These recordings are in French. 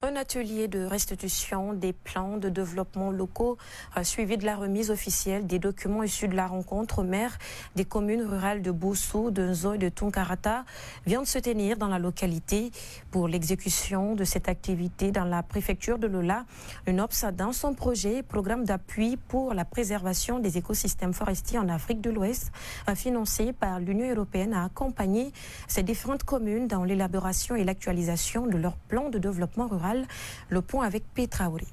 Un atelier de restitution des plans de développement locaux suivi de la remise officielle des documents issus de la rencontre aux maires des communes rurales de Bossou, de Nzo et de Tunkarata vient de se tenir dans la localité. Pour l'exécution de cette activité dans la préfecture de Lola, l'UNOPS a dans son projet programme d'appui pour la préservation des écosystèmes forestiers en Afrique de l'Ouest, financé par l'Union européenne, a accompagné ces différentes communes dans l'élaboration et l'actualisation de leur plan de développement rural. Le point avec Petra Ouri.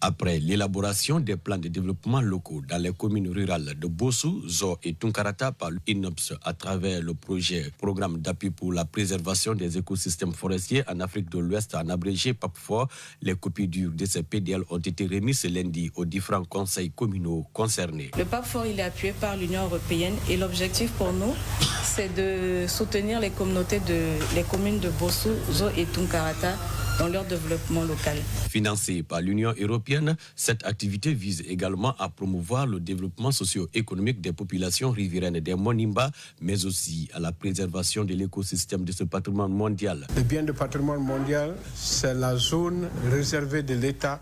Après l'élaboration des plans de développement locaux dans les communes rurales de Bossou, Zo et Tunkarata par l'INOPS à travers le projet Programme d'appui pour la préservation des écosystèmes forestiers en Afrique de l'Ouest, en abrégé PAPFOR, les copies dures de ces PDL ont été remises ce lundi aux différents conseils communaux concernés. Le PAPFOR il est appuyé par l'Union européenne et l'objectif pour nous, c'est de soutenir les communes de Bossou, Zo et Tunkarata dans leur développement local. Financée par l'Union européenne, cette activité vise également à promouvoir le développement socio-économique des populations riveraines des Monimba, mais aussi à la préservation de l'écosystème de ce patrimoine mondial. Le bien de patrimoine mondial, c'est la zone réservée de l'État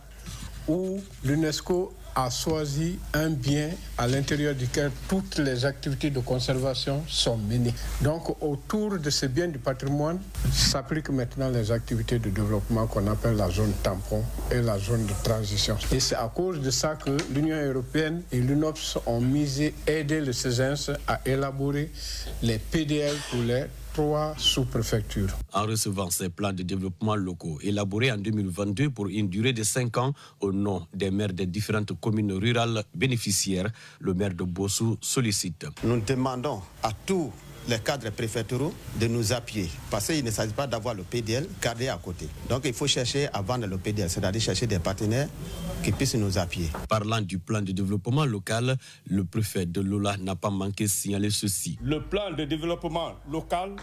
où l'UNESCO a choisi un bien à l'intérieur duquel toutes les activités de conservation sont menées. Donc autour de ce bien du patrimoine s'appliquent maintenant les activités de développement qu'on appelle la zone tampon et la zone de transition. Et c'est à cause de ça que l'Union européenne et l'UNOPS ont misé aider le CESENS à élaborer les PDL pour les 3 sous-préfectures. En recevant ces plans de développement locaux élaborés en 2022 pour une durée de 5 ans au nom des maires des différentes communes rurales bénéficiaires, le maire de Bossou sollicite. Nous demandons à tous les cadres préfectoraux de nous appuyer parce qu'il ne s'agit pas d'avoir le PDL gardé à côté. Donc il faut chercher à vendre le PDL, c'est-à-dire chercher des partenaires qui puissent nous appuyer. Parlant du plan de développement local, le préfet de Lola n'a pas manqué de signaler ceci. Le plan de développement local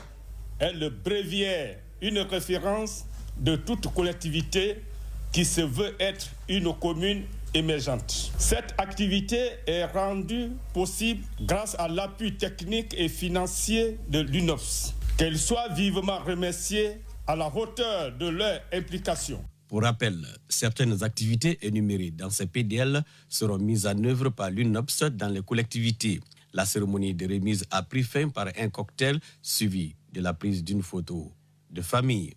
est le bréviaire, une référence de toute collectivité qui se veut être une commune émergente. Cette activité est rendue possible grâce à l'appui technique et financier de l'UNOPS. Qu'elle soit vivement remerciée à la hauteur de leur implication. Pour rappel, certaines activités énumérées dans ces PDL seront mises en œuvre par l'UNOPS dans les collectivités. La cérémonie de remise a pris fin par un cocktail suivi de la prise d'une photo de famille.